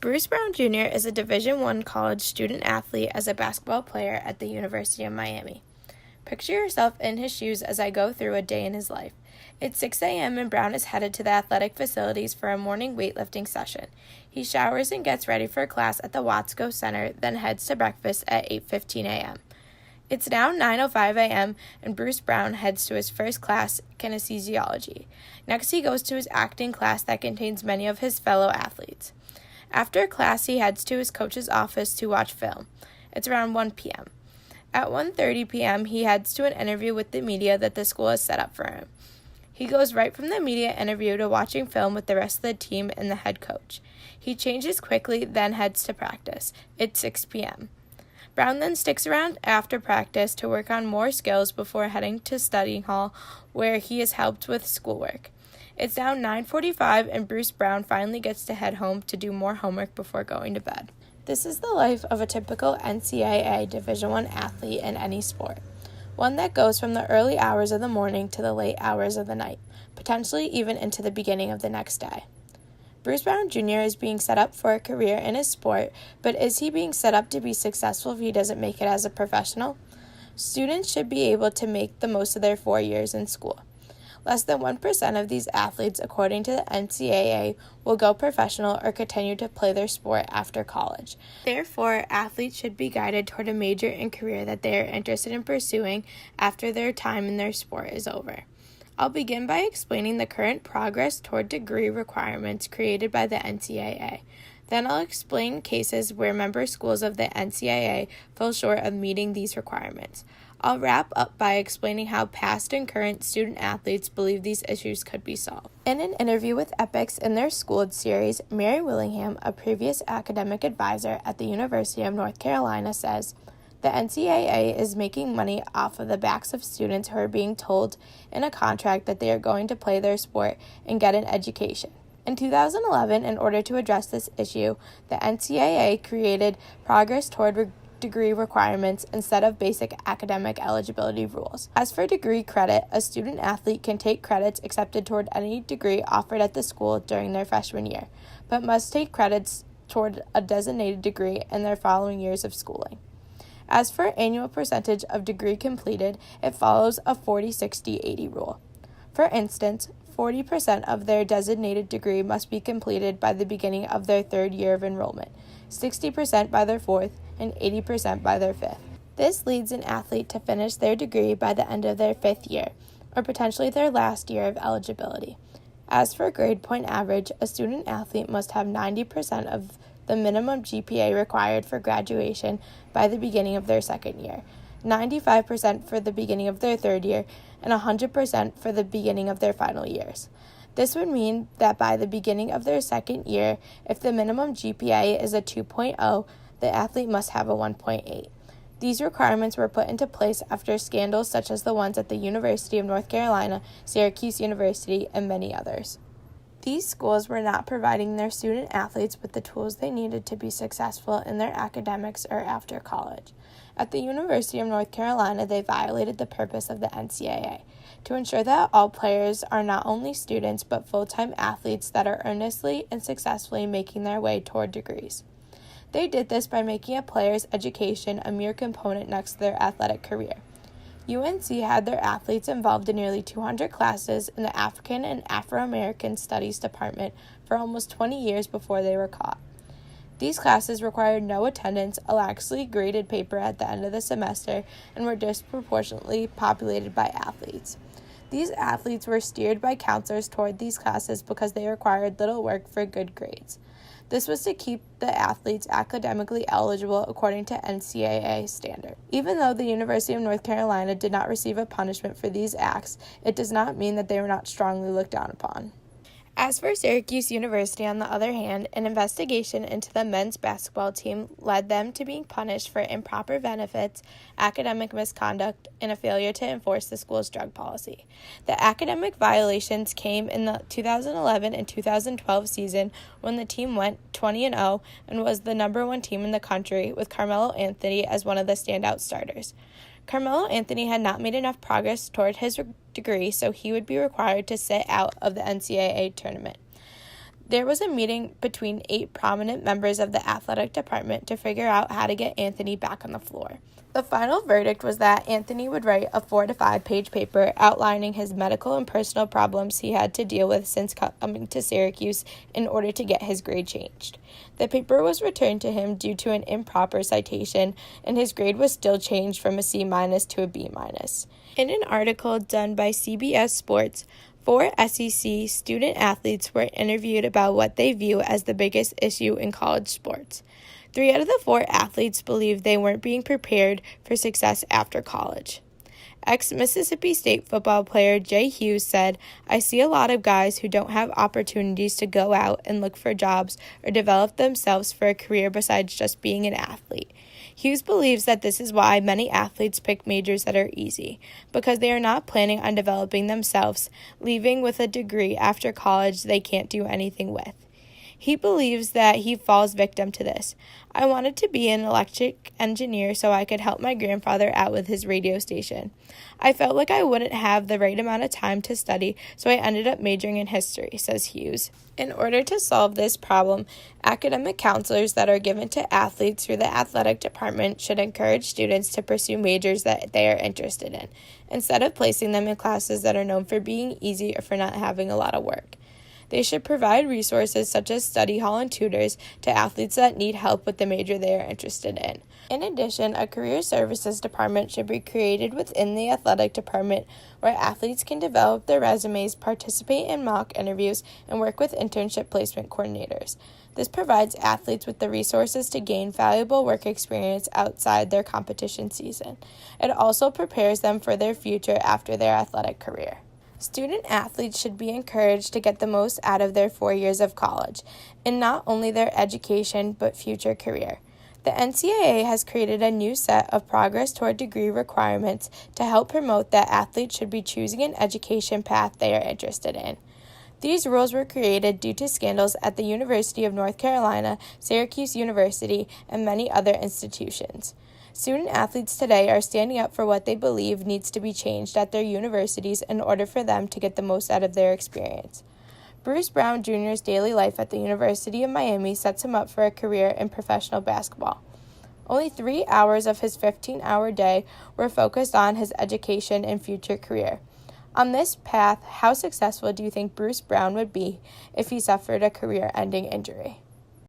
Bruce Brown Jr. is a Division I college student athlete as a basketball player at the University of Miami. Picture yourself in his shoes as I go through a day in his life. It's 6 a.m. and Brown is headed to the athletic facilities for a morning weightlifting session. He showers and gets ready for class at the Watsco Center, then heads to breakfast at 8:15 a.m. It's now 9:05 a.m. and Bruce Brown heads to his first class, kinesiology. Next, he goes to his acting class that contains many of his fellow athletes. After class, he heads to his coach's office to watch film. It's around 1 p.m. At 1:30 p.m., he heads to an interview with the media that the school has set up for him. He goes right from the media interview to watching film with the rest of the team and the head coach. He changes quickly, then heads to practice. It's 6 p.m. Brown then sticks around after practice to work on more skills before heading to study hall, where he is helped with schoolwork. It's now 9:45 and Bruce Brown finally gets to head home to do more homework before going to bed. This is the life of a typical NCAA Division I athlete in any sport, one that goes from the early hours of the morning to the late hours of the night, potentially even into the beginning of the next day. Bruce Brown Jr. is being set up for a career in his sport, but is he being set up to be successful if he doesn't make it as a professional? Students should be able to make the most of their 4 years in school. Less than 1% of these athletes, according to the NCAA, will go professional or continue to play their sport after college. Therefore, athletes should be guided toward a major and career that they are interested in pursuing after their time in their sport is over. I'll begin by explaining the current progress toward degree requirements created by the NCAA. Then I'll explain cases where member schools of the NCAA fell short of meeting these requirements. I'll wrap up by explaining how past and current student athletes believe these issues could be solved. In an interview with Epics in their Schooled series, Mary Willingham, a previous academic advisor at the University of North Carolina, says, "The NCAA is making money off of the backs of students who are being told in a contract that they are going to play their sport and get an education." In 2011, in order to address this issue, the NCAA created progress toward degree requirements instead of basic academic eligibility rules. As for degree credit, a student athlete can take credits accepted toward any degree offered at the school during their freshman year, but must take credits toward a designated degree in their following years of schooling. As for annual percentage of degree completed, it follows a 40-60-80 rule. For instance, 40% of their designated degree must be completed by the beginning of their third year of enrollment, 60% by their fourth, and 80% by their fifth. This leads an athlete to finish their degree by the end of their fifth year, or potentially their last year of eligibility. As for grade point average, a student athlete must have 90% of the minimum GPA required for graduation by the beginning of their second year, 95% for the beginning of their third year, and 100% for the beginning of their final years. This would mean that by the beginning of their second year, if the minimum GPA is a 2.0, the athlete must have a 1.8. These requirements were put into place after scandals such as the ones at the University of North Carolina, Syracuse University, and many others. These schools were not providing their student athletes with the tools they needed to be successful in their academics or after college. At the University of North Carolina, they violated the purpose of the NCAA to ensure that all players are not only students but full-time athletes that are earnestly and successfully making their way toward degrees. They did this by making a player's education a mere component next to their athletic career. UNC had their athletes involved in nearly 200 classes in the African and Afro-American Studies department for almost 20 years before they were caught. These classes required no attendance, a laxly graded paper at the end of the semester, and were disproportionately populated by athletes. These athletes were steered by counselors toward these classes because they required little work for good grades. This was to keep the athletes academically eligible according to NCAA standard. Even though the University of North Carolina did not receive a punishment for these acts, it does not mean that they were not strongly looked down upon. As for Syracuse University, on the other hand, an investigation into the men's basketball team led them to being punished for improper benefits, academic misconduct, and a failure to enforce the school's drug policy. The academic violations came in the 2011 and 2012 season when the team went 20-0 and was the number one team in the country, with Carmelo Anthony as one of the standout starters. Carmelo Anthony had not made enough progress toward his degree, so he would be required to sit out of the NCAA tournament. There was a meeting between 8 prominent members of the athletic department to figure out how to get Anthony back on the floor. The final verdict was that Anthony would write a 4 to 5 page paper outlining his medical and personal problems he had to deal with since coming to Syracuse in order to get his grade changed. The paper was returned to him due to an improper citation, and his grade was still changed from a C- to a B-. In an article done by CBS Sports, 4 SEC student athletes were interviewed about what they view as the biggest issue in college sports. 3 out of the 4 athletes believed they weren't being prepared for success after college. Ex-Mississippi State football player Jay Hughes said, "I see a lot of guys who don't have opportunities to go out and look for jobs or develop themselves for a career besides just being an athlete." Hughes believes that this is why many athletes pick majors that are easy, because they are not planning on developing themselves, leaving with a degree after college they can't do anything with. He believes that he falls victim to this. "I wanted to be an electric engineer so I could help my grandfather out with his radio station. I felt like I wouldn't have the right amount of time to study, so I ended up majoring in history," says Hughes. In order to solve this problem, academic counselors that are given to athletes through the athletic department should encourage students to pursue majors that they are interested in, instead of placing them in classes that are known for being easy or for not having a lot of work. They should provide resources such as study hall and tutors to athletes that need help with the major they are interested in. In addition, a career services department should be created within the athletic department where athletes can develop their resumes, participate in mock interviews, and work with internship placement coordinators. This provides athletes with the resources to gain valuable work experience outside their competition season. It also prepares them for their future after their athletic career. Student athletes should be encouraged to get the most out of their 4 years of college, in not only their education but future career. The NCAA has created a new set of progress toward degree requirements to help promote that athletes should be choosing an education path they are interested in. These rules were created due to scandals at the University of North Carolina, Syracuse University, and many other institutions. Student athletes today are standing up for what they believe needs to be changed at their universities in order for them to get the most out of their experience. Bruce Brown Jr.'s daily life at the University of Miami sets him up for a career in professional basketball. Only 3 hours of his 15-hour day were focused on his education and future career. On this path, how successful do you think Bruce Brown would be if he suffered a career-ending injury?